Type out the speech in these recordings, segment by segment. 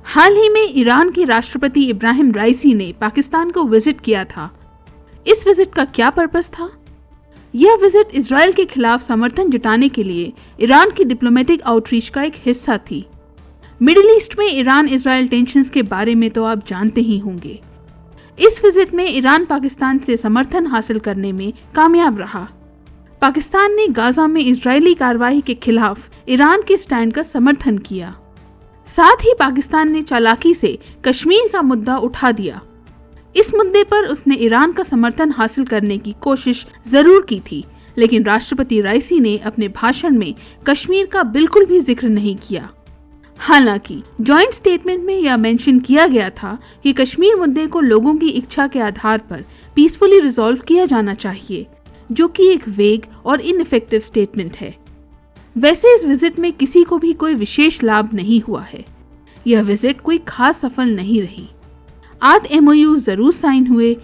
हाल ही में ईरान के राष्ट्रपति इब्राहिम राइसी ने पाकिस्तान को विजिट किया था। इस विजिट का क्या पर्पस था? यह विजिट इजराइल के खिलाफ समर्थन जुटाने के लिए ईरान की डिप्लोमेटिक आउटरीच का एक हिस्सा थी। मिडिल ईस्ट में ईरान इजराइल टेंशंस के बारे में तो आप जानते ही होंगे। इस विजिट में ईरान पाकिस्तान से समर्थन हासिल करने में कामयाब रहा। पाकिस्तान ने गाजा में इजरायली कार्रवाई के खिलाफ ईरान के स्टैंड का समर्थन किया। साथ ही पाकिस्तान ने चालाकी से कश्मीर का मुद्दा उठा दिया। इस मुद्दे पर उसने ईरान का समर्थन हासिल करने की कोशिश जरूर की थी, लेकिन राष्ट्रपति राइसी ने अपने भाषण में कश्मीर का बिल्कुल भी जिक्र नहीं किया। हालांकि जॉइंट स्टेटमेंट में यह मेंशन किया गया था कि कश्मीर मुद्दे को लोगों की इच्छा के आधार पर पीसफुली रिजॉल्व किया जाना चाहिए, जो कि एक वेग और इनइफेक्टिव स्टेटमेंट है। वैसे इस विजिट में किसी को भी कोई विशेष लाभ नहीं हुआ है। यह विजिट कोई खास सफल नहीं रही। 8 MOU जरूर साइन हुए,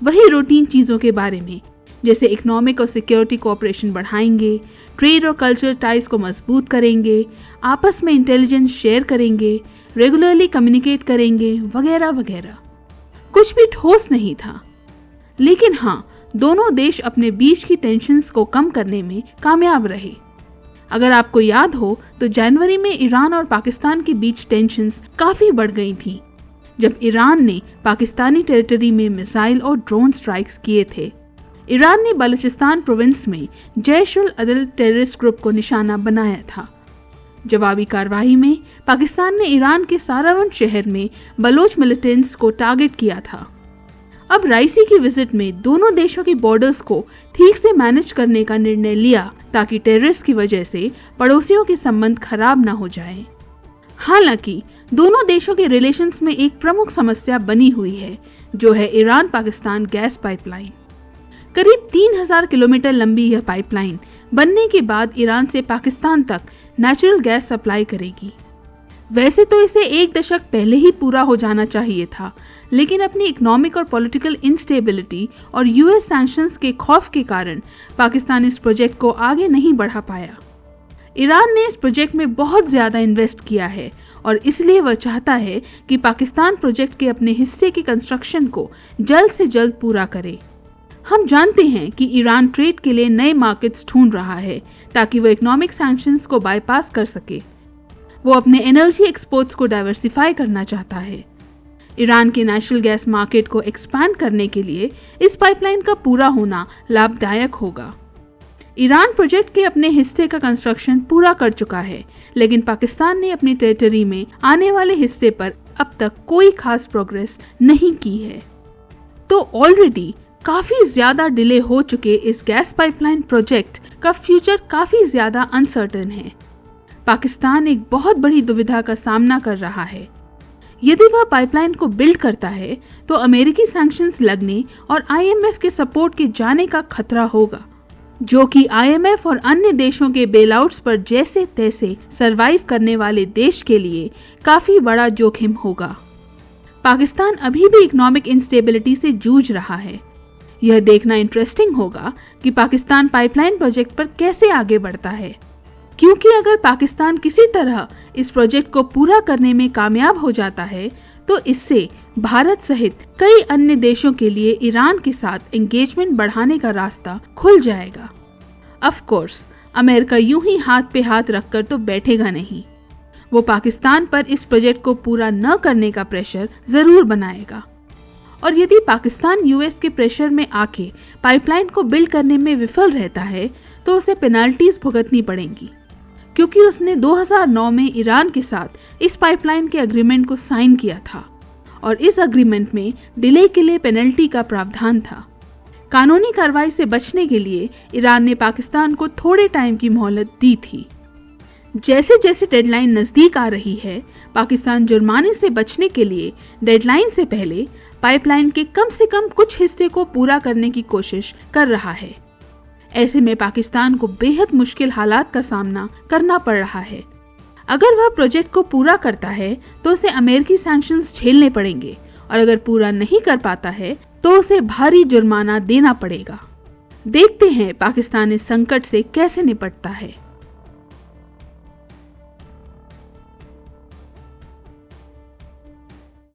वही रूटीन चीजों के बारे में, जैसे इकोनॉमिक और सिक्योरिटी कोऑपरेशन बढ़ाएंगे, ट्रेड और कल्चरल टाइज को मजबूत करेंगे, आपस में इंटेलिजेंस शेयर करेंगे, रेगुलरली कम्युनिकेट करेंगे, वगैरह वगैरह। कुछ भी ठोस नहीं था। लेकिन हाँ, दोनों देश अपने बीच की टेंशन्स को कम करने में कामयाब रहे। अगर आपको याद हो तो जनवरी में ईरान और पाकिस्तान के बीच टेंशन्स काफी बढ़ गई थी, जब ईरान ने पाकिस्तानी टेरिटरी में मिसाइल और ड्रोन स्ट्राइक्स किए थे। ईरान ने बलूचिस्तान प्रोविंस में जैश-उल-अदल टेररिस्ट ग्रुप को निशाना बनाया था। जवाबी कार्रवाई में पाकिस्तान ने ईरान के सारावंद शहर में बलोच मिलिटेंट्स को टारगेट किया था। अब राइसी की विजिट में दोनों देशों की बॉर्डर्स को ठीक से मैनेज करने का निर्णय लिया, ताकि टेररिस्ट की वजह से पड़ोसियों के संबंध खराब न हो जाएं। हालांकि दोनों देशों के रिलेशंस में एक प्रमुख समस्या बनी हुई है, जो है ईरान पाकिस्तान गैस पाइपलाइन। करीब 3000 किलोमीटर लंबी यह पाइपलाइन बनने के बाद ईरान से पाकिस्तान तक नेचुरल गैस सप्लाई करेगी। वैसे तो इसे 1 दशक पहले ही पूरा हो जाना चाहिए था, लेकिन अपनी इकोनॉमिक और पॉलिटिकल इंस्टेबिलिटी और US सैंक्शंस के खौफ के कारण पाकिस्तान इस प्रोजेक्ट को आगे नहीं बढ़ा पाया। ईरान ने इस प्रोजेक्ट में बहुत ज्यादा इन्वेस्ट किया है और इसलिए वह चाहता है कि पाकिस्तान प्रोजेक्ट के अपने हिस्से के कंस्ट्रक्शन को जल्द से जल्द पूरा करे। हम जानते हैं कि ईरान ट्रेड के लिए नए मार्केट्स ढूंढ रहा है, ताकि वह इकोनॉमिक सैंक्शंस को बाईपास कर सके। वो अपने एनर्जी एक्सपोर्ट्स को डाइवर्सिफाई करना चाहता है। ईरान के नेचुरल गैस मार्केट को एक्सपैंड करने के लिए इस पाइपलाइन का पूरा होना लाभदायक होगा। ईरान प्रोजेक्ट के अपने हिस्से का कंस्ट्रक्शन पूरा कर चुका है, लेकिन पाकिस्तान ने अपनी टेरिटरी में आने वाले हिस्से पर अब तक कोई खास प्रोग्रेस नहीं की है। तो ऑलरेडी काफी ज्यादा डिले हो चुके इस गैस पाइपलाइन प्रोजेक्ट का फ्यूचर काफी ज्यादा अनसर्टेन है। पाकिस्तान एक बहुत बड़ी दुविधा का सामना कर रहा है। यदि वह पाइपलाइन को बिल्ड करता है तो अमेरिकी सैंक्शंस लगने और IMF के सपोर्ट के जाने का खतरा होगा, जो कि IMF और अन्य देशों के बेलआउट्स पर जैसे तैसे सरवाइव करने वाले देश के लिए काफी बड़ा जोखिम होगा। पाकिस्तान अभी भी इकोनॉमिक इंस्टेबिलिटी से जूझ रहा है। यह देखना इंटरेस्टिंग होगा कि पाकिस्तान पाइपलाइन प्रोजेक्ट पर कैसे आगे बढ़ता है, क्योंकि अगर पाकिस्तान किसी तरह इस प्रोजेक्ट को पूरा करने में कामयाब हो जाता है तो इससे भारत सहित कई अन्य देशों के लिए ईरान के साथ एंगेजमेंट बढ़ाने का रास्ता खुल जाएगा। ऑफ कोर्स अमेरिका यूं ही हाथ पे हाथ रखकर तो बैठेगा नहीं। वो पाकिस्तान पर इस प्रोजेक्ट को पूरा न करने का प्रेशर जरूर बनाएगा, और यदि पाकिस्तान US के प्रेशर में आके पाइपलाइन को बिल्ड करने में विफल रहता है तो उसे पेनाल्टीज भुगतनी पड़ेंगी, क्योंकि उसने 2009 में ईरान के साथ इस पाइपलाइन के एग्रीमेंट को साइन किया था और इस एग्रीमेंट में डिले के लिए पेनल्टी का प्रावधान था। कानूनी कार्रवाई से बचने के लिए ईरान ने पाकिस्तान को थोड़े टाइम की मोहलत दी थी। जैसे जैसे डेडलाइन नजदीक आ रही है, पाकिस्तान जुर्माने से बचने के लिए डेडलाइन से पहले पाइपलाइन के कम से कम कुछ हिस्से को पूरा करने की कोशिश कर रहा है। ऐसे में पाकिस्तान को बेहद मुश्किल हालात का सामना करना पड़ रहा है। अगर वह प्रोजेक्ट को पूरा करता है तो उसे अमेरिकी सैंक्शंस झेलने पड़ेंगे, और अगर पूरा नहीं कर पाता है तो उसे भारी जुर्माना देना पड़ेगा। देखते हैं पाकिस्तान इस संकट से कैसे निपटता है।